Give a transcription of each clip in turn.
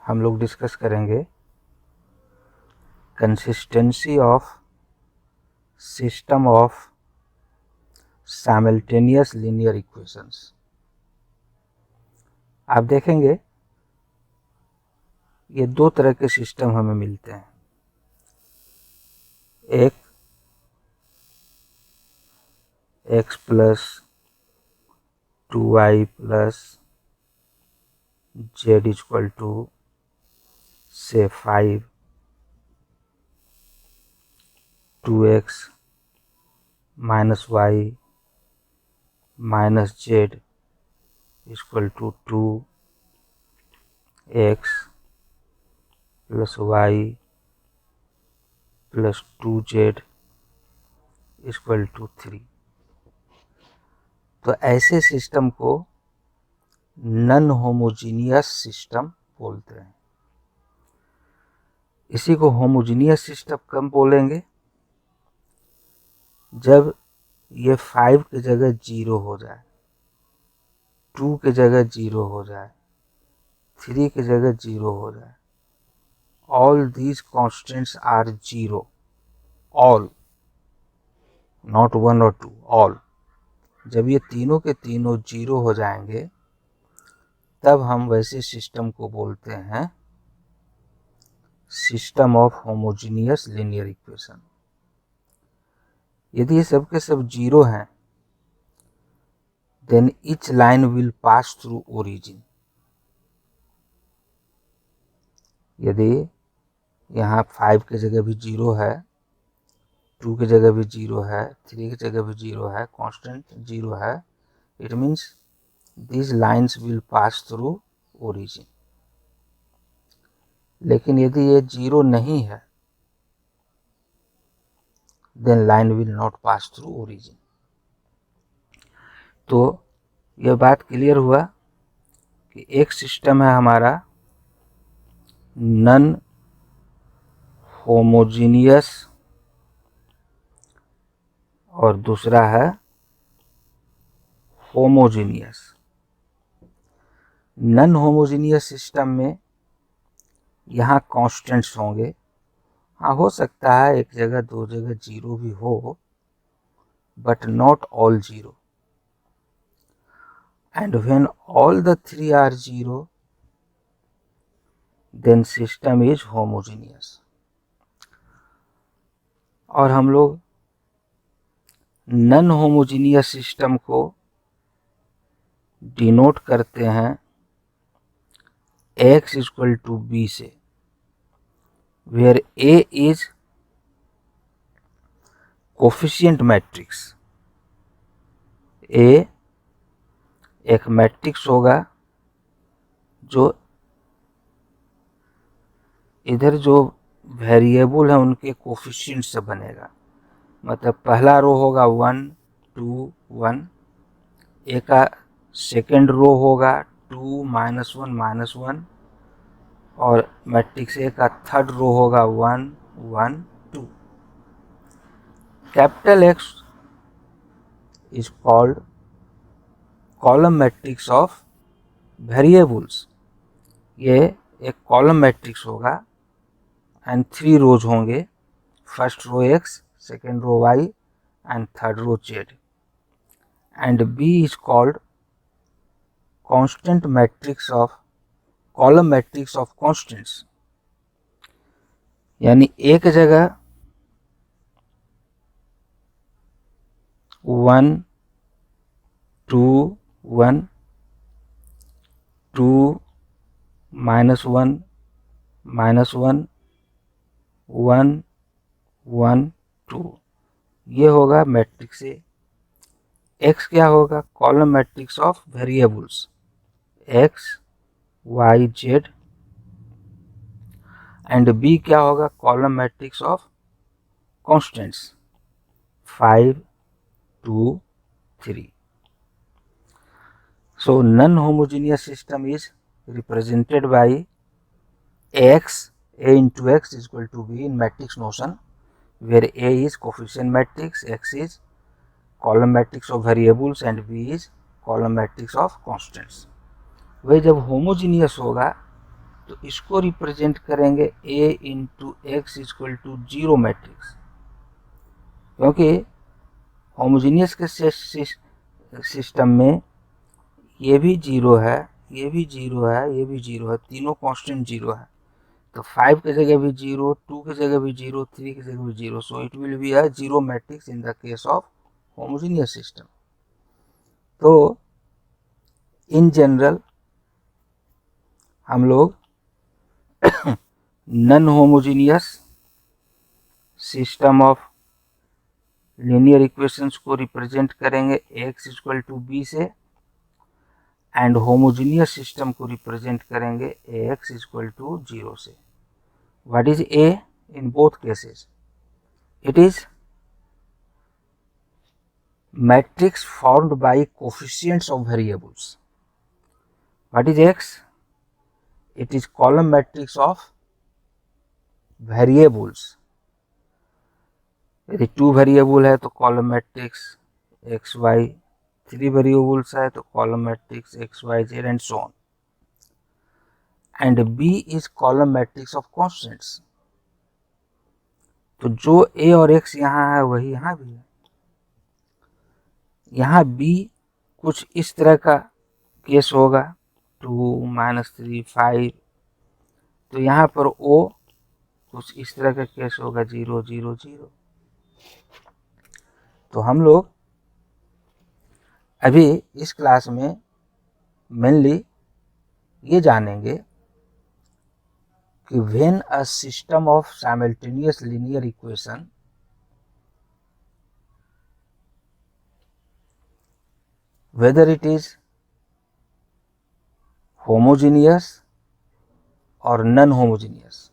हम लोग डिस्कस करेंगे consistency of system of simultaneous linear equations. आप देखेंगे ये दो तरह के सिस्टम हमें मिलते हैं। एक x plus 2y plus z equal to से 5, 2x minus y minus z equal to 2x plus y plus 2z equal to 3। तो ऐसे सिस्टम को नॉन होमोजीनियस सिस्टम बोलते हैं। इसी को होमोजीनियस सिस्टम कब बोलेंगे? जब ये 5 की जगह 0 हो जाए, 2 की जगह 0 हो जाए, 3 की जगह 0 हो जाए। All these constants are 0, all, not 1 और 2, ऑल। जब ये तीनों के तीनों 0 हो जाएंगे तब हम वैसे सिस्टम को बोलते हैं system of homogeneous linear equation. यदि ये सब के सब 0 हैं, then each line will pass through origin। यदि यहाँ 5 की जगह भी 0 है, 2 की जगह भी 0 है, 3 की जगह भी 0 है, कांस्टेंट 0 है, it means these lines will pass through origin। लेकिन यदि ये 0 नहीं है, then line will not pass through origin। तो यह बात क्लियर हुआ कि एक सिस्टम है हमारा नॉन होमोजीनियस और दूसरा है होमोजीनियस। नॉन होमोजीनियस सिस्टम में यहाँ कांस्टेंट्स होंगे। हाँ, हो सकता है एक जगह दो जगह 0 भी हो, but not all 0। And when all the 3 are 0, then system is homogeneous. और हम लोग नॉन होमोजीनियस सिस्टम को डिनोट करते हैं x इक्वल टू b से, where a is coefficient matrix. a एक मैट्रिक्स होगा जो इधर जो वेरिएबल है उनके कोफिशिएंट से बनेगा। मतलब पहला रो होगा 1 2 1, ए का सेकेंड रो होगा 2 -1 -1, और मैट्रिक्स ए का थर्ड रो होगा 1 1 2। Capital X is called column matrix of variables. ये एक कॉलम मैट्रिक्स होगा एंड 3 रोज होंगे, first row x, second row y and third row z। And B is called constant matrix of column matrix of constants. यानी एक जगह 1 2 1 2 -1 -1 1 1 2, ये होगा matrix A. x क्या होगा? Column matrix of variables x y z। And b क्या होगा? Column matrix of constants 5 2 3। So non-homogeneous system is represented by x, a into x is equal to b in matrix notion, where a is coefficient matrix, x is column matrix of variables and b is column matrix of constants। वही जब homogeneous होगा तो इसको represent करेंगे A into x equal to 0 matrix, क्योंकि homogeneous के system में ये भी 0 है, ये भी 0 है, ये भी 0 है, तीनों कांस्टेंट 0 है। तो 5 की जगह भी 0, 2 की जगह भी 0, 3 की जगह भी 0, so it will be a 0 matrix in the case of homogeneous system. तो इन जनरल हम लोग non homogeneous system of linear equations को रिप्रेजेंट करेंगे x इक्वल टू बी से, एंड होमोजीनियस सिस्टम को रिप्रेजेंट करेंगे x इक्वल टू 0 से। What is a in both cases? It is matrix formed by coefficients of variables. What is x? It is column matrix of variables। यदि 2 variable है तो column matrix x y, 3 variables है तो column matrix x y z and so on. And B is column matrix of constants. तो जो A और X यहाँ है वही यहाँ भी है। यहाँ B कुछ इस तरह का केस होगा, 2 -3 5, तो यहाँ पर O कुछ इस तरह का केस होगा, 0 0 0। तो हम लोग अभी इस क्लास में मेनली ये जानेंगे कि when a system of simultaneous linear equation whether it is homogeneous or non-homogeneous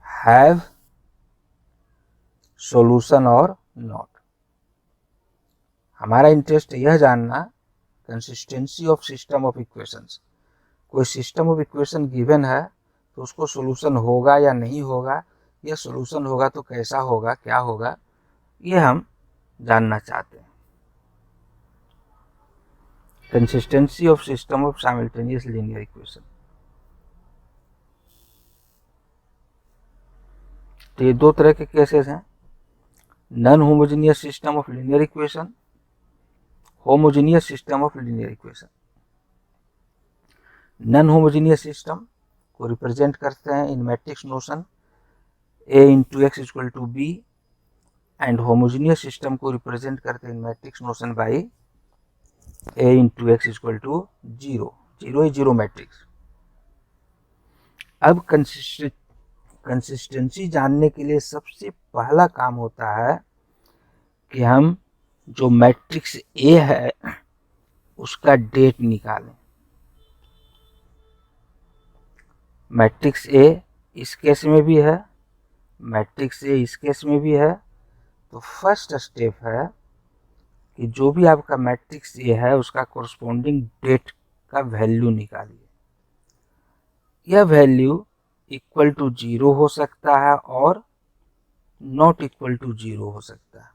have solution or not। हमारा इंटरेस्ट यह जानना consistency of system of equations. कोई सिस्टम ऑफ इक्वेशन गिवन है तो उसको सोल्यूशन होगा या नहीं होगा, या सोल्यूशन होगा तो कैसा होगा, क्या होगा, ये हम जानना चाहते हैं। Consistency of system of simultaneous linear equation. तो ये दो तरह के केसेस हैं, non homogeneous system of linear equation, homogeneous system of linear equation. Non homogeneous system को रिप्रेजेंट करते हैं in matrix notion A into x equal to B, and homogeneous system को रिप्रेजेंट करते हैं in matrix notion by A into x equal to 0, 0 is 0 matrix. अब consistency जानने के लिए सबसे पहला काम होता है कि हम जो मैट्रिक्स A है उसका डेट निकालें। मैट्रिक्स A इस केस में भी है, मैट्रिक्स A इस केस में भी है। तो फर्स्ट स्टेप है कि जो भी आपका मैट्रिक्स A है उसका कोरस्पोंडिंग डेट का वैल्यू निकालिए। यह वैल्यू इक्वल टू 0 हो सकता है और नॉट इक्वल टू 0 हो सकता है।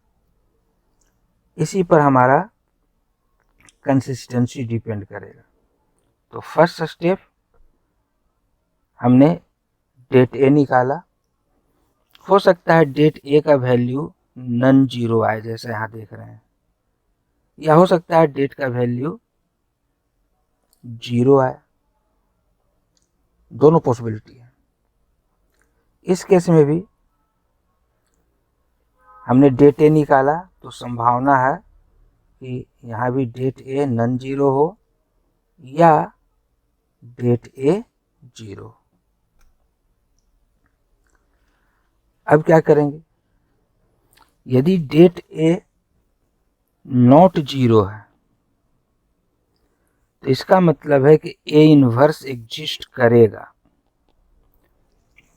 इसी पर हमारा कंसिस्टेंसी डिपेंड करेगा। तो फर्स्ट स्टेप हमने डेट A निकाला। हो सकता है डेट A का वैल्यू नॉन 0 आए, जैसे यहाँ देख रहे हैं, या हो सकता है डेट का वैल्यू 0 आए। दोनों पॉसिबिलिटी है। इस केस में भी हमने डेट A निकाला तो संभावना है कि यहाँ भी डेट A नॉन 0 हो या डेट A 0। अब क्या करेंगे? यदि डेट A नॉट 0 है तो इसका मतलब है कि A इनवर्स एग्जिस्ट करेगा,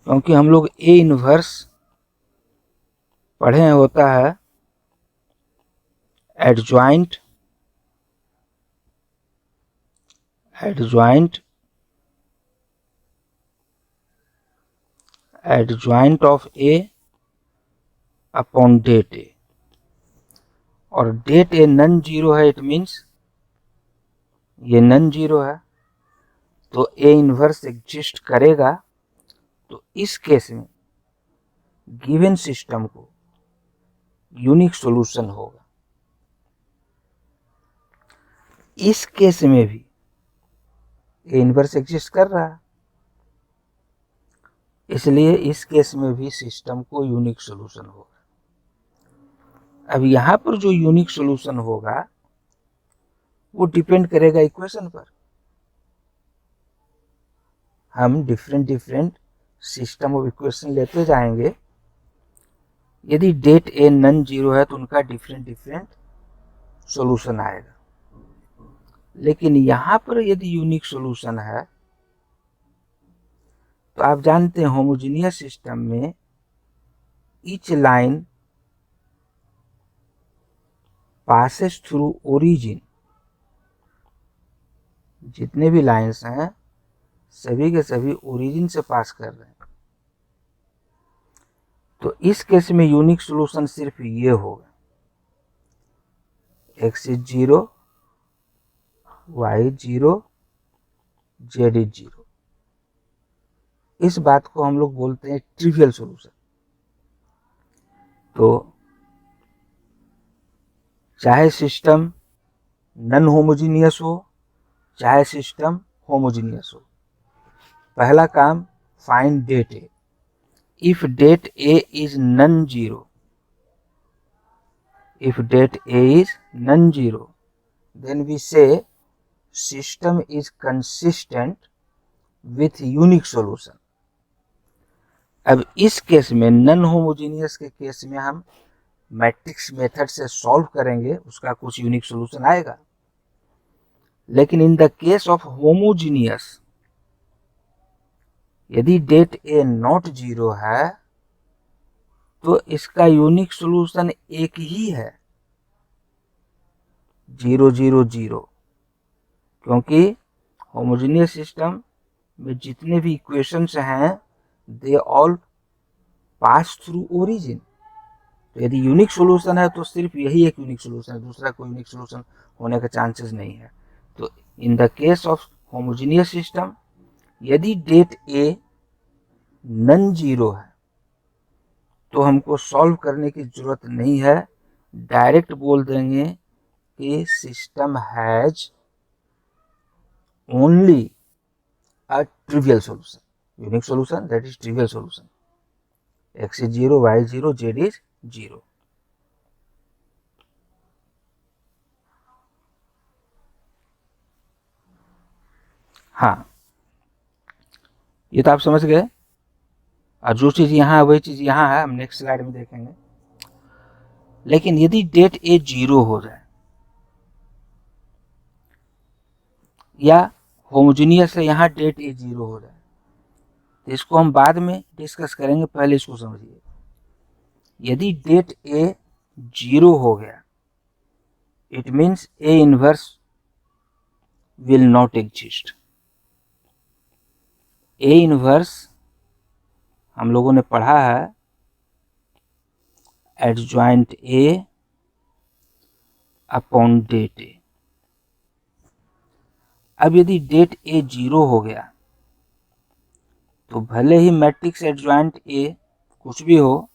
क्योंकि हम लोग A इनवर्स पढ़े होता है adjoint of A upon det A, और डेट A नॉन 0 है, इट मीन्स ये नॉन 0 है। तो ए इनवर्स एग्जिस्ट करेगा, तो इस केस में गिवन सिस्टम को यूनिक सॉल्यूशन होगा। इस केस में भी ए इनवर्स एग्जिस्ट कर रहा है, इसलिए इस केस में भी सिस्टम को यूनिक सॉल्यूशन होगा। अब यहां पर जो यूनिक सॉल्यूशन होगा वो डिपेंड करेगा इक्वेशन पर। हम डिफरेंट सिस्टम ऑफ इक्वेशन लेते जाएंगे। यदि डेट ए नन जीरो है तो उनका डिफरेंट सॉल्यूशन आएगा, लेकिन यहां पर यदि यूनिक सॉल्यूशन है तो आप जानते हैं होमोजेनियस सिस्टम में each line passes through origin. जितने भी लाइंस हैं सभी के सभी ओरिजिन से पास कर रहे हैं। तो इस केस में यूनिक सॉल्यूशन सिर्फ ये होगा, x is 0, y is 0, z is 0। इस बात को हम लोग बोलते हैं ट्रिवियल सॉल्यूशन। तो चाहे सिस्टम नॉन होमोजीनियस हो चाहे सिस्टम होमोजीनियस हो, पहला काम find det A. If det A is non zero, if date A is non-zero, then we say system is consistent with unique solution। अब इस केस में नॉन होमोजेनियस के case में हम मैट्रिक्स मेथड से सॉल्व करेंगे, उसका कुछ यूनिक सॉल्यूशन आएगा। लेकिन in the case of homogeneous, यदि डेट ए नॉट जीरो है तो इसका यूनिक सॉल्यूशन एक ही है, 0 0 0, क्योंकि होमोजेनियस सिस्टम में जितने भी इक्वेशंस हैं they all pass through origin. तो यदि यूनिक सॉल्यूशन है तो सिर्फ यही एक यूनिक सॉल्यूशन है, दूसरा कोई यूनिक सॉल्यूशन होने का चांसेस नहीं है। तो in the case of homogeneous system, यदि डेट ए नॉन जीरो है तो हमको सॉल्व करने की जरूरत नहीं है, डायरेक्ट बोल देंगे कि system has only a trivial solution, unique solution that is trivial solution. x is 0, y is 0, z is 0। हाँ, ये तो आप समझ गए। और जो चीज यहाँ है वही चीज यहाँ है, हम नेक्स्ट स्लाइड में देखेंगे। लेकिन यदि डेट ए 0 हो जाए या होमोजेनियस है यहाँ डेट ए 0 हो जाए, तो इसको हम बाद में डिस्कस करेंगे, पहले इसको समझिए। यदि डेट ए 0 हो गया, it means A inverse will not exist. A inverse हम लोगों ने पढ़ा है एडजॉइंट ए अपॉन डेट ए। अब यदि डेट ए 0 हो गया तो भले ही मैट्रिक्स एडजॉइंट ए कुछ भी हो,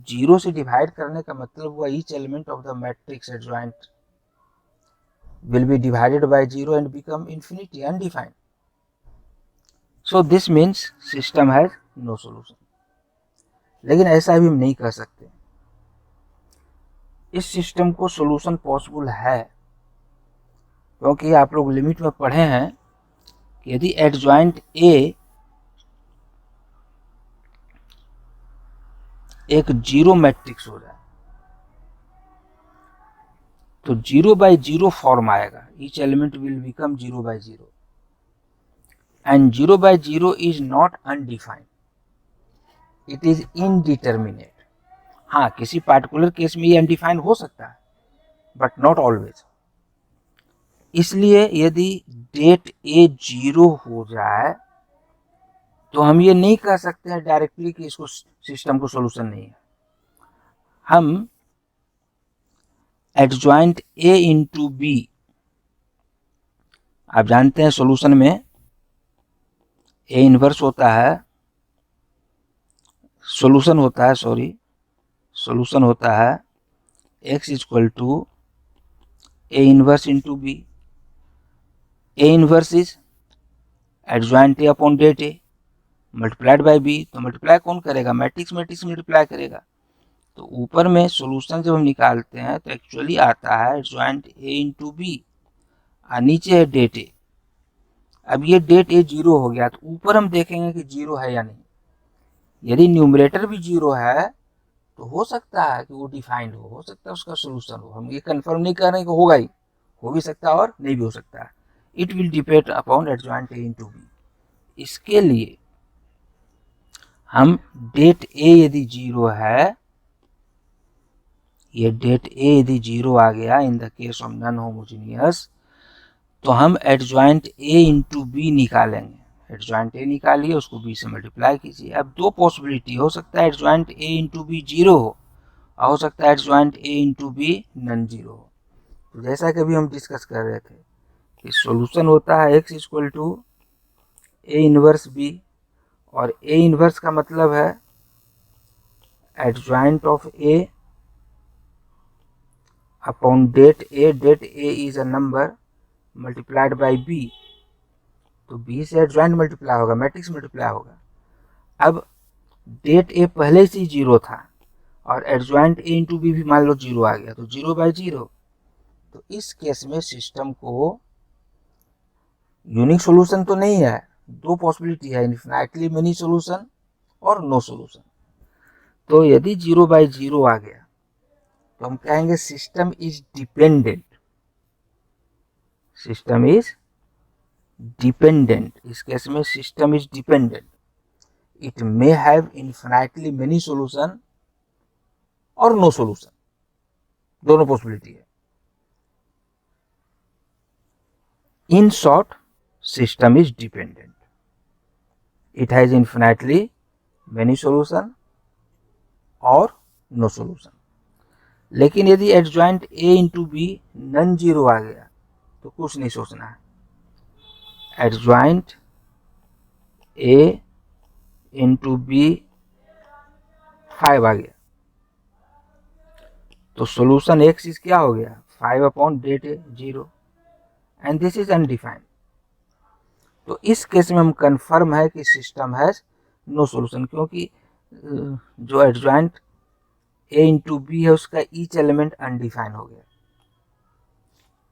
0 से डिवाइड करने का मतलब हुआ each element of the matrix adjoint will be divided by 0 and become infinity, undefined. So this means system has no solution। लेकिन ऐसा भी हम नहीं कह सकते, इस सिस्टम को सॉल्यूशन पॉसिबल है, क्योंकि आप लोग लिमिट में पढ़े हैं कि यदि एडजॉइंट ए एक 0 मैट्रिक्स हो जाए तो 0 by 0 फॉर्म आएगा, each element will become 0 by 0 and 0 by 0 is not undefined, it is indeterminate. हाँ, किसी पार्टिकुलर केस में ये अनडिफाइंड हो सकता है बट नॉट ऑलवेज। इसलिए यदि डेट ए 0 हो जाए तो हम ये नहीं कह सकते हैं डायरेक्टली कि इसको सिस्टम को सॉल्यूशन नहीं है। हम एडजॉइंट ए इंटू बी, आप जानते हैं सॉल्यूशन में ए इनवर्स होता है, सॉल्यूशन होता है x equal to A inverse into B. A inverse is adjoint A upon det A multiplied by B. तो मल्टीप्लाई कौन करेगा, मैट्रिक्स मल्टीप्लाई करेगा। तो ऊपर में सॉल्यूशन जब हम निकालते हैं तो एक्चुअली आता है एडजॉइंट ए इंटू बी और नीचे है डेट ए। अब ये डेट ए जीरो हो गया तो ऊपर हम देखेंगे कि जीरो है या नहीं। यदि न्यूमरेटर भी जीरो है तो हो सकता है कि वो डिफाइंड हो सकता है उसका सोल्यूशन हो। हम ये कंफर्म नहीं कर रहे हैं कि होगा ही, हो भी सकता है और नहीं भी हो सकता है। It will depend upon adjoint A into B. इसके लिए हम डेट ए यदि जीरो है, ये डेट ए यदि जीरो आ गया in the case of non homogeneous, तो हम एडजॉइंट ए इंटू बी निकालेंगे। एडजॉइंट ए निकालिए, उसको बी से मल्टीप्लाई कीजिए। अब दो पॉसिबिलिटी हो सकता है adjoint A into B zero हो और हो सकता है adjoint A into B non zero हो। तो जैसा कि अभी हम डिस्कस कर रहे थे कि सॉल्यूशन होता है x equal to A inverse B, और ए इनवर्स का मतलब है adjoint of A upon det A. Det A is a number multiplied by B, तो बी से एडजॉइंट मल्टीप्लाई होगा, मैट्रिक्स मल्टीप्लाई होगा। अब डेट ए पहले से जीरो था और एडजॉइंट ए इंटू बी भी मान लो जीरो आ गया, तो जीरो बाय जीरो। तो इस केस में सिस्टम को यूनिक सॉल्यूशन तो नहीं है, दो पॉसिबिलिटी है, इन्फिनाइटली मेनी सॉल्यूशन और नो सॉल्यूशन। तो यदि जीरो बाय जीरो आ गया तो हम कहेंगे system is dependent. System is dependent, इस केस में system is dependent. It may have infinitely many solution और नो सॉल्यूशन, दोनों पॉसिबिलिटी है। In short, system is dependent, it has infinitely many solution और नो सॉल्यूशन। लेकिन यदि adjoint A into B non zero आ गया तो कुछ नहीं सोचना है, एडजॉइंट ए इंटू बी 5 आ गया तो सॉल्यूशन एक्स इज क्या हो गया 5 upon det A zero, and this is undefined. तो इस केस में हम कंफर्म है कि सिस्टम हैज नो सॉल्यूशन, क्योंकि जो एडजॉइंट ए इंटू बी है उसका ईच एलिमेंट अनडिफाइन हो गया।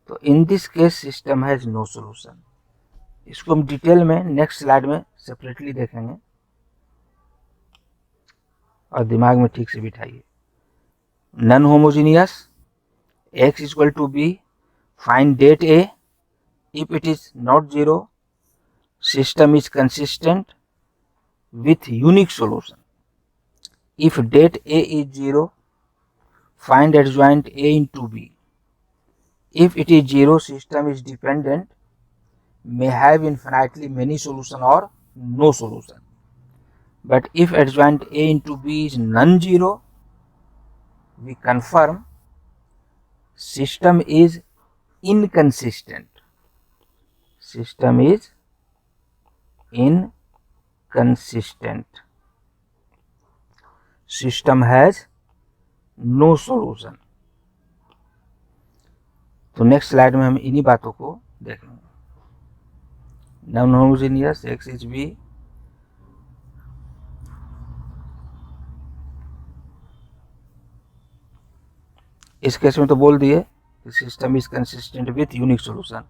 तो in this case system has no solution. इसको हम डिटेल में नेक्स्ट स्लाइड में सेपरेटली देखेंगे और दिमाग में ठीक से बिठाइए। Non homogeneous, x equal to B, find det A, if it is not zero, system is consistent with unique solution. If date a is zero, find adjoint a into b. If it is zero, system is dependent, may have infinitely many solution or no solution. But if adjoint a into b is non-zero, we confirm system is inconsistent. System is inconsistent. System has no solution. तो next slide में हम इन्हीं बातों को देखेंगे। Non homogeneous x is B, इस case में तो बोल दिए कि system is consistent with unique solution.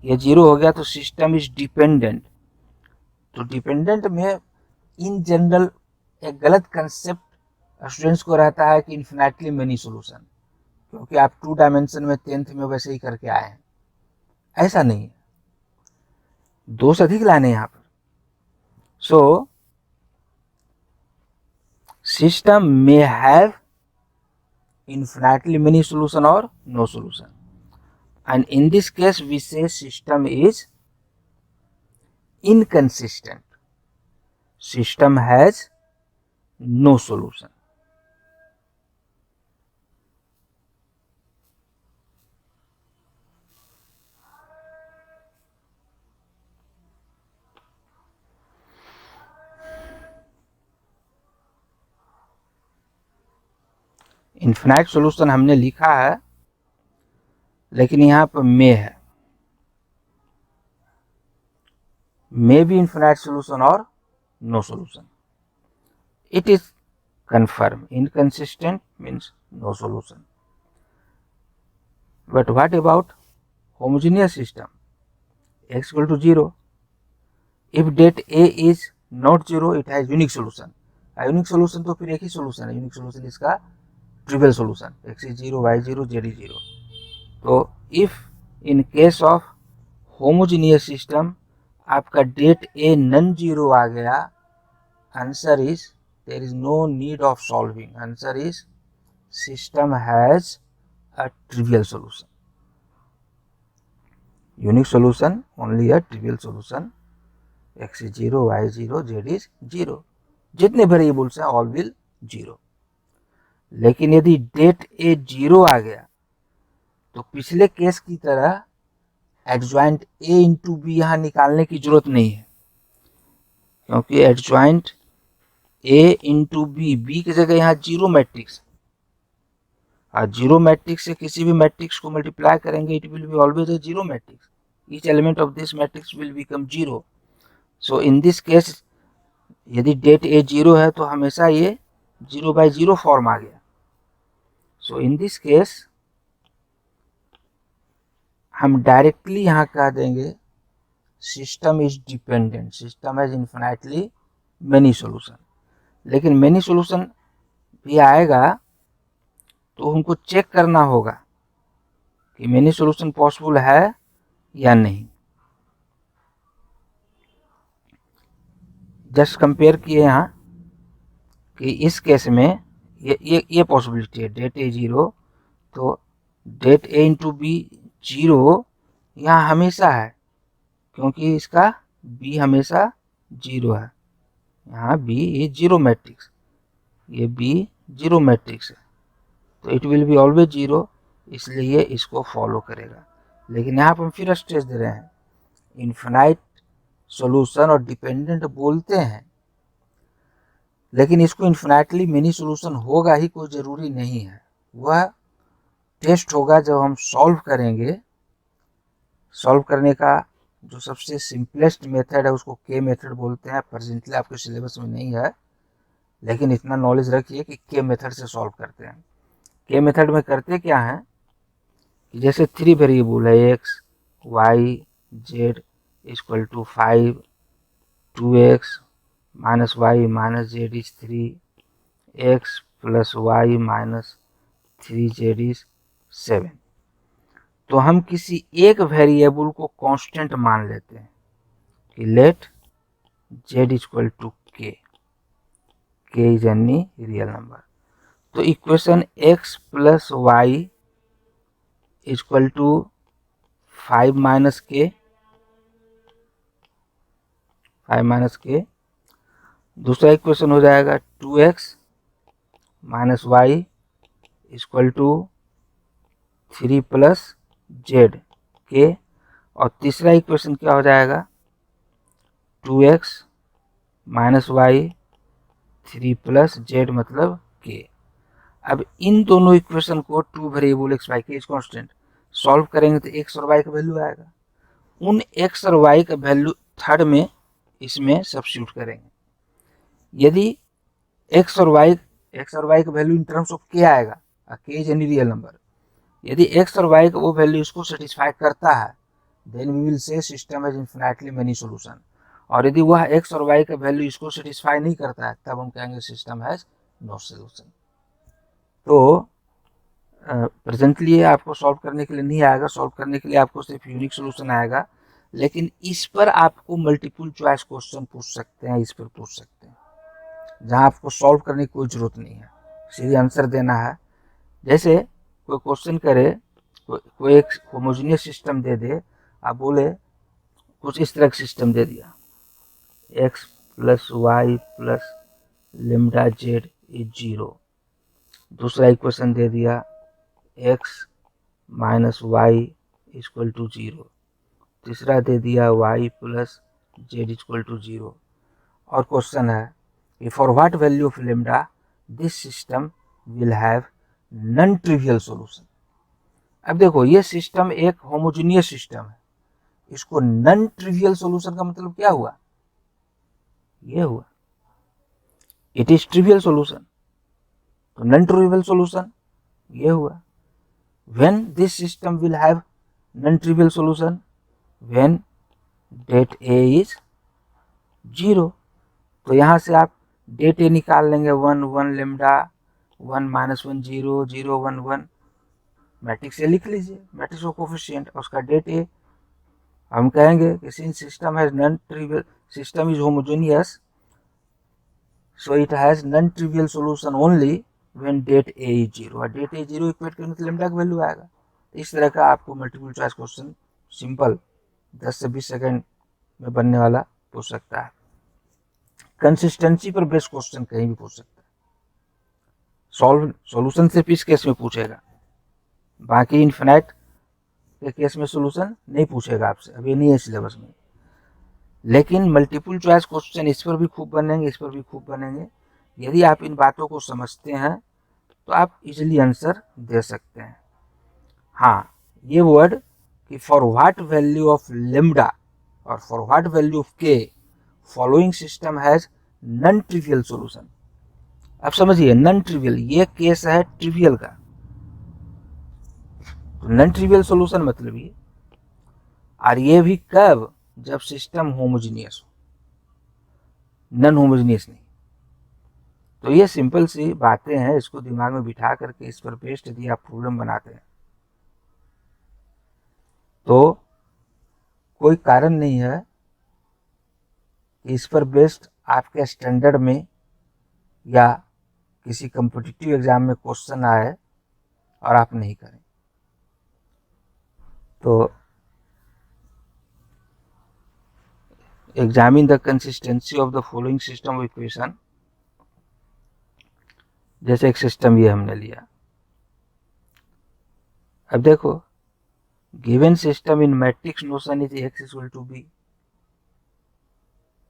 ये जीरो हो गया तो सिस्टम इज डिपेंडेंट। तो डिपेंडेंट में इन जनरल एक गलत कंसेप्ट स्टूडेंट्स को रहता है कि इन्फिनाइटली मेनी सॉल्यूशन, क्योंकि आप 2 डायमेंशन में 10th में वैसे ही करके आए हैं। ऐसा नहीं है, 2 से अधिक लाने यहाँ पर। So system may have infinitely many solution or no solution, and in this case we say system is inconsistent. System has no solution. Infinite solution हमने लिखा है, लेकिन यहाँ पर मे बी इन्फिनाइट सॉल्यूशन और no solution. It is confirmed. Inconsistent means no solution. But what about homogeneous system? X equal to 0. If date A is not 0, it has unique solution. Unique solution तो फिर एक ही solution है. Unique solution इसका trivial solution. x is 0, y 0, z is 0. तो if in case of homogeneous system आपका date ए none zero आ गया, answer is there is no need of solving. Answer is system has a trivial solution. Unique solution only a trivial solution. X is 0, y is 0, z is 0. जितने variables हैं all will 0. लेकिन यदि det ए 0 आ गया तो पिछले case की तरह adjoint A into B यहाँ निकालने की जरूरत नहीं है, क्योंकि adjoint A into B, B की जगह यहाँ जीरो मैट्रिक्स, और जीरो मैट्रिक्स से किसी भी मैट्रिक्स को मल्टीप्लाई करेंगे it will be always a zero matrix. Each element of this matrix will become zero. So in this case यदि डेट ए जीरो है तो हमेशा ये 0/0 फॉर्म आ गया. सो इन दिस केस हम डायरेक्टली यहाँ कह देंगे system is dependent. System has infinitely many solution. लेकिन मेनी सॉल्यूशन भी आएगा तो हमको चेक करना होगा कि मेनी सॉल्यूशन पॉसिबल है या नहीं. जस्ट कंपेयर किए यहाँ कि इस केस में ये पॉसिबिलिटी है डेट ए 0, तो डेट ए इंटू बी 0 यहाँ हमेशा है, क्योंकि इसका बी हमेशा 0 है. यहाँ बी ये जीरो मैट्रिक्स, ये बी जीरो मैट्रिक्स है, तो इट विल बी ऑलवेज 0, इसलिए इसको फॉलो करेगा. लेकिन यहाँ पर हम फिर स्ट्रेस दे रहे हैं, इन्फिनाइट सॉल्यूशन और डिपेंडेंट बोलते हैं, लेकिन इसको इन्फिनाइटली मेनी सॉल्यूशन होगा ही कोई ज़रूरी नहीं है. वह टेस्ट होगा जब हम सॉल्व करेंगे. सॉल्व करने का जो सबसे सिंपलेस्ट मेथड है उसको के मेथड बोलते हैं. प्रेजेंटली आपके सिलेबस में नहीं है, लेकिन इतना नॉलेज रखिए कि के मेथड से सॉल्व करते हैं. के मेथड में करते क्या हैं कि जैसे 3 वेरिएबल है x y z equal to 5, 2x minus y minus जेड is 3, x plus y minus 3z is 7. तो हम किसी एक वेरिएबल को कांस्टेंट मान लेते हैं कि let z equal to k is any real number. तो equation x plus y equal to 5 minus k, दूसरा इक्वेशन हो जाएगा 2x minus y equal to 3 plus z k, और तीसरा इक्वेशन क्या हो जाएगा 2x minus Y 3 plus Z मतलब के. अब इन दोनों इक्वेशन को 2 वेरिएबल एक्स वाई के इज कांस्टेंट सॉल्व करेंगे तो एक्स और वाई का वैल्यू आएगा. उन एक्स और वाई का वैल्यू थर्ड में इसमें सब्स्टिट्यूट करेंगे. यदि एक्स और वाई का value in terms of k आएगा, k is any real number, यदि एक्स और वाई का वो वैल्यू इसको सेटिस्फाई करता है then we will say system has infinitely many solution. और यदि वह एक्स और वाई का वैल्यू इसको सेटिस्फाई नहीं करता है तब हम कहेंगे सिस्टम हैज नो सॉल्यूशन. तो प्रेजेंटली आपको सॉल्व करने के लिए नहीं आएगा, सॉल्व करने के लिए आपको सिर्फ यूनिक सॉल्यूशन आएगा. लेकिन इस पर आपको मल्टीपल चॉइस क्वेश्चन पूछ सकते हैं, इस पर पूछ सकते हैं जहां आपको सॉल्व करने की कोई ज़रूरत नहीं है, सीधे आंसर देना है. जैसे कोई क्वेश्चन करे, कोई एक होमोजेनियस सिस्टम दे दे, आप बोले कुछ इस तरह का सिस्टम दे दिया x plus y plus lambda z is 0. दूसरा इक्वेशन दे दिया x minus y equal to 0. तीसरा दे दिया y plus z equal to 0. और क्वेश्चन है कि for what value of lambda this system will have non trivial solution. अब देखो ये सिस्टम एक होमोजेनियस सिस्टम है, इसको नॉन ट्रिवियल सॉल्यूशन का मतलब क्या हुआ, ये हुआ इट इज ट्रिवियल सॉल्यूशन, तो नॉन ट्रिवियल सॉल्यूशन ये हुआ। When this system will have non trivial solution when det A is 0। तो यहाँ से आप डेट ए निकाल लेंगे, 1 1 लेमडा 1 -1 0 0 1 1, मैट्रिक्स से लिख लीजिए, मैट्रिक्स ऑफ कोफिशिएंट, उसका डेट ए। हम कहेंगे कि since system has non trivial, system is homogeneous, so it has non trivial solution only when det A is 0, और डेट ए 0 इक्वेट करेंगे तो लेमडा का वैल्यू आएगा। इस तरह का आपको मल्टीपल चॉइस क्वेश्चन सिंपल 10 से 20 सेकंड में बनने वाला पूछ सकता है। कंसिस्टेंसी पर बेस्ड क्वेश्चन कहीं भी पूछ सकता है, सॉल्यूशन सिर्फ इस केस में पूछेगा, बाकी इन्फिनाइट के केस में सॉल्यूशन नहीं पूछेगा आपसे, अब ये नहीं है सिलेबस में। लेकिन मल्टीपल चॉइस क्वेश्चन इस पर भी खूब बनेंगे, इस पर भी खूब बनेंगे। यदि आप इन बातों को समझते हैं तो आप इजीली आंसर दे सकते हैं। हाँ, ये वर्ड कि for what value of lambda और फॉर व्हाट वैल्यू ऑफ के following system has non trivial solution. अब समझिए नॉन ट्रिवियल, ये केस है ट्रिवियल का, तो नॉन ट्रिवियल सॉल्यूशन मतलब ये, और ये भी कब, जब सिस्टम होमोजेनियस हो, नॉन होमोजेनियस नहीं। तो ये सिंपल सी बातें हैं, इसको दिमाग में बिठा करके इस पर बेस्ड यदि आप प्रॉब्लम बनाते हैं तो कोई कारण नहीं है कि इस पर बेस्ड आपके स्टैंडर्ड में या किसी कॉम्पिटिटिव एग्जाम में क्वेश्चन आए और आप नहीं करें। तो examine the consistency of the following system of equation, जैसे एक सिस्टम ये हमने लिया। अब देखो given system in matrix notion is x equal to b,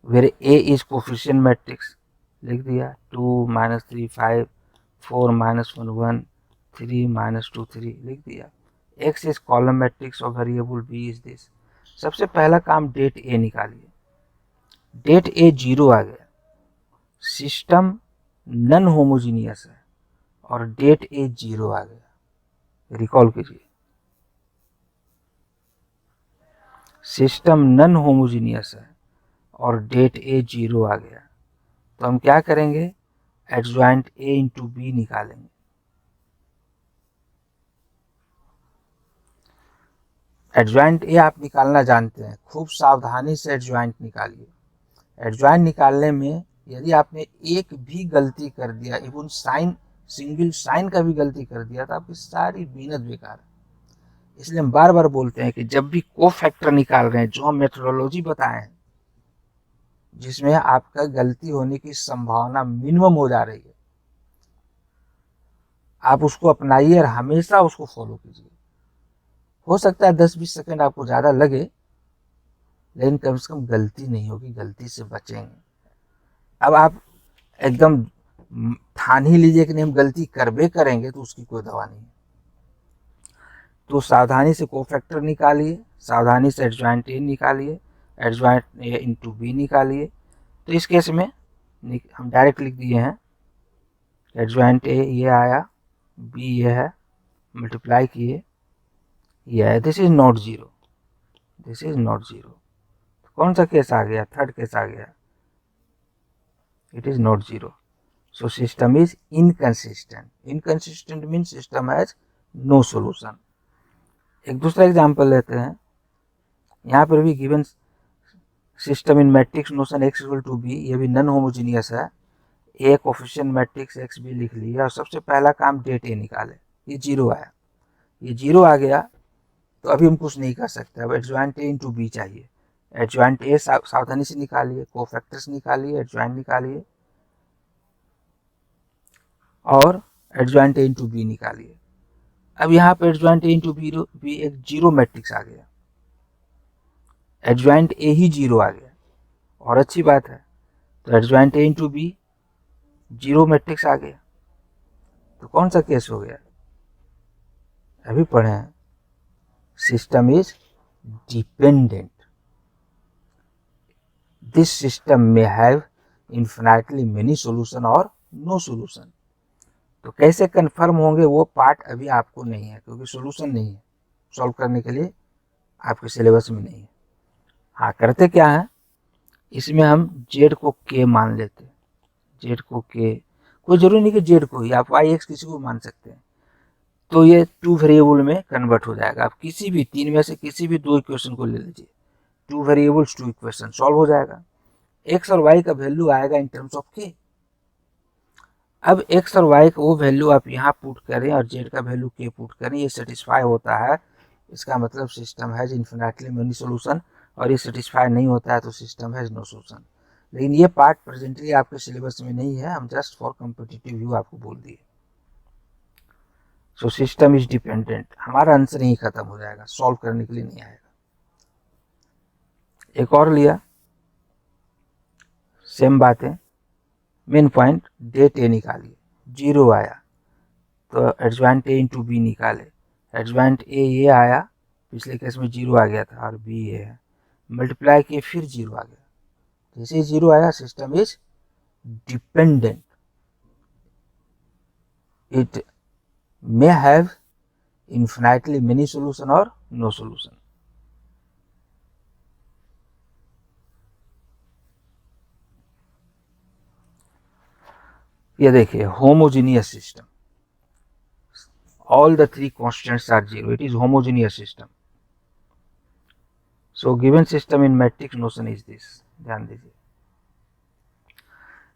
where a is coefficient matrix, लिख दिया 2 -3 5 4 -1 1 3 -2 3, लिख दिया। x इज कॉलम मैट्रिक्स और वेरिएबल b इज दिस। सबसे पहला काम डेट a निकालिए, डेट a 0 आ गया, सिस्टम नॉन होमोजीनियस है और डेट ए 0 आ गया। रिकॉल कीजिए, सिस्टम नॉन होमोजीनियस है और डेट ए 0 आ गया, तो हम क्या करेंगे, एडजॉइंट ए इंटू बी निकालेंगे। एडजॉइंट ए आप निकालना जानते हैं, खूब सावधानी से एडजॉइंट निकालिए। एडजॉइंट निकालने में यदि आपने एक भी गलती कर दिया, इवन साइन, सिंगल साइन का भी गलती कर दिया, तो आपकी सारी मेहनत बेकार है। इसलिए हम बार बार बोलते हैं कि जब भी कोफैक्टर निकाल रहे हैं, जो हम मेथोडोलॉजी बताए हैं जिसमें आपका गलती होने की संभावना मिनिमम हो जा रही है, आप उसको अपनाइए और हमेशा उसको फॉलो कीजिए। हो सकता है 10-20 सेकंड आपको ज़्यादा लगे, लेकिन कम से कम गलती नहीं होगी, गलती से बचेंगे। अब आप एकदम ठान ही लीजिए कि नहीं हम गलती करबे करेंगे, तो उसकी कोई दवा नहीं। तो सावधानी से कोफैक्टर निकालिए, सावधानी से एडजॉइंट ए निकालिए, एडजॉइंट ए इंटू बी निकालिए। तो इस केस में हम डायरेक्ट लिख दिए हैं, एडजॉइंट ए ये आया, बी ये है, मल्टीप्लाई किए, ये है, this is not 0, this is not 0। तो कौन सा केस आ गया, थर्ड केस आ गया, it is not 0। So system is inconsistent. Inconsistent mean system has no solution. एक दूसरा एग्जाम्पल लेते हैं, यहाँ पर भी given system in matrix notion x equal to B, ये भी नॉन होमोजीनियस है, A coefficient matrix x B लिख लिया, और सबसे पहला काम डेट ए निकाले। ये 0 आया, ये 0 आ गया, तो अभी हम कुछ नहीं कर सकते, अब एडजॉइंट ए इंटू बी चाहिए। एडजॉइंट ए सावधानी से निकालिए, कोफैक्टर्स निकालिए, एडजॉइंट निकालिए और एडजॉइंट ए इंटू बी निकालिए। अब यहाँ पर एडजॉइंट ए इंटू बी एक 0 मैट्रिक्स आ गया, एडजॉइंट ए ही 0 आ गया, और अच्छी बात है। तो adjoint A into B 0 matrix आ गया, तो कौन सा केस हो गया, अभी पढ़े हैं, system is dependent, this system में हैव इन्फिनाइटली मेनी सोल्यूशन और नो सोल्यूशन। तो कैसे कन्फर्म होंगे वो पार्ट अभी आपको नहीं है, क्योंकि सोल्यूशन नहीं है सॉल्व करने के लिए, आपके सिलेबस में नहीं है। हाँ, करते क्या है, इसमें हम जेड को के मान लेते हैं, जेड को के, कोई जरूरी नहीं कि जेड को ही, आप वाई एक्स किसी को मान सकते हैं। तो ये टू वेरिएबल में कन्वर्ट हो जाएगा। आप किसी भी तीन में से किसी भी दो इक्वेशन को ले लीजिए, two variables two equation, solve हो जाएगा। एक्स और वाई का वैल्यू आएगा इन टर्म्स ऑफ के। अब एक्स और वाई का वो वैल्यू आप यहाँ पुट करें और जेड का वैल्यू के पुट करें, ये सेटिस्फाई होता है, इसका मतलब system has infinitely many solution, और ये सेटिस्फाई नहीं होता है तो सिस्टम हैज नो सोल्यूशन। लेकिन ये पार्ट प्रेजेंटली आपके सिलेबस में नहीं है, हम जस्ट फॉर कॉम्पिटिटिव व्यू आपको बोल दिए। सो सिस्टम इज डिपेंडेंट, हमारा आंसर यही खत्म हो जाएगा, सॉल्व करने के लिए नहीं आएगा। एक और लिया, सेम बात है, मेन पॉइंट, डेट ए निकालिए, 0 आया तो एडजॉइंट ए इंटू बी निकाले, एडजॉइंट ए ये आया, पिछले केस में 0 आ गया था और बी ये है, मल्टीप्लाई किए फिर 0 आ गया, जैसे ही 0 आया system is dependent, it may have infinitely many solution और नो सोल्यूशन। ये देखिए, homogeneous system, all the three constants are 0, it is homogeneous system. So given system in matrix notion is this, ध्यान दीजिए,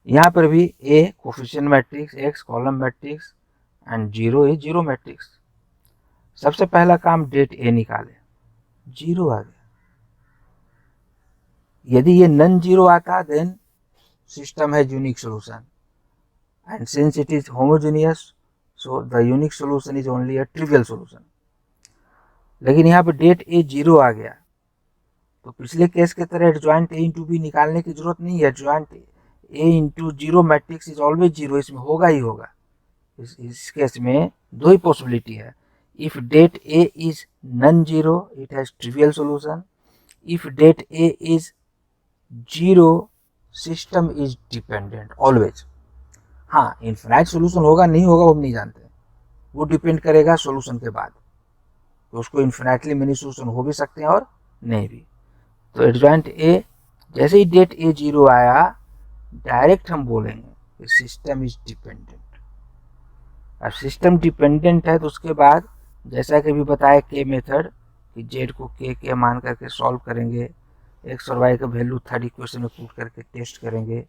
यहाँ पर भी A coefficient matrix, X column matrix and 0 is 0 matrix. सबसे पहला काम डेट A निकाले, 0 आ गया, यदि ये नन 0 आता देन सिस्टम है unique solution, and since it is homogeneous so the unique solution is only a trivial solution. लेकिन यहाँ पे डेट ए 0 आ गया तो पिछले केस के तरह एडजॉइंट ए इंटू बी निकालने की जरूरत नहीं है, adjoint A into 0 matrix is always 0, इसमें होगा ही होगा। इस केस में दो ही पॉसिबिलिटी है, if det A is non 0 it has trivial solution, if det A is 0 system is dependent always. हाँ, इन्फिनाइट सोल्यूशन होगा नहीं होगा वो हम नहीं जानते, वो डिपेंड करेगा सोल्यूशन के बाद, तो उसको इन्फिनाइटली मेनी सोल्यूशन हो भी सकते हैं और नहीं भी। तो एडजॉइंट ए, जैसे ही डेट ए 0 आया डायरेक्ट हम बोलेंगे सिस्टम इज डिपेंडेंट। अब सिस्टम डिपेंडेंट है तो उसके बाद जैसा कि भी बताया के मेथड, कि जेड को के मान करके सॉल्व करेंगे, एक्स और वाई का वैल्यू थर्ड इक्वेशन में पुट करके टेस्ट करेंगे,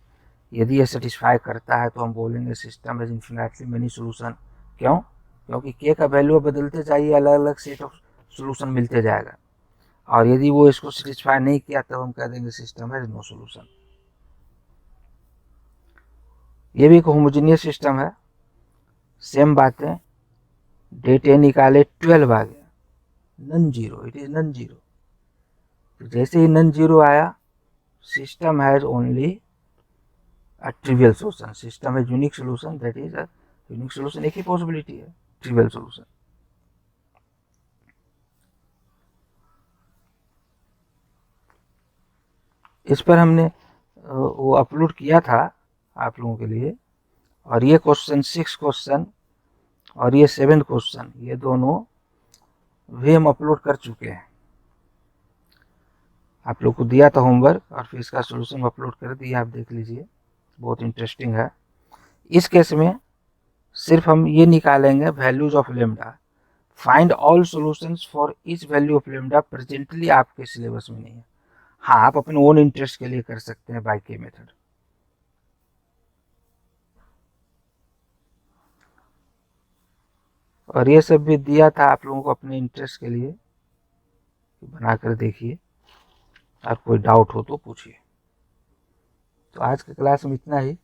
यदि ये सेटिस्फाई करता है तो हम बोलेंगे system is infinitely many solution. क्यों? क्योंकि के का वैल्यू बदलते जाइए, अलग अलग सेट ऑफ सोल्यूशन मिलते जाएगा, और यदि वो इसको सेटिस्फाई नहीं किया तो हम कह देंगे सिस्टम है नो सोल्यूशन। ये भी एक होमोजेनियस सिस्टम है, सेम बात है, डेट ए निकाले 12 आ गया, नन 0, इट इज नन 0, तो जैसे ही नन 0 आया system has only a trivial solution, system has unique solution, that is a unique solution, एक ही पॉसिबिलिटी है, trivial solution। इस पर हमने वो अपलोड किया था आप लोगों के लिए, और ये क्वेश्चन 6 क्वेश्चन और ये 7 क्वेश्चन, ये दोनों भी हम अपलोड कर चुके हैं, आप लोग को दिया था होमवर्क और फिर इसका सोल्यूशन अपलोड कर दिया, आप देख लीजिए, बहुत इंटरेस्टिंग है। इस केस में सिर्फ हम ये निकालेंगे values of lambda, find all solutions for each value of lambda, presently आपके सिलेबस में नहीं है। हाँ, आप अपने ओन इंटरेस्ट के लिए कर सकते हैं बाय के मेथड। और ये सब भी दिया था आप लोगों को अपने इंटरेस्ट के लिए, बनाकर देखिए, आप कोई डाउट हो तो पूछिए। तो आज के क्लास में इतना ही।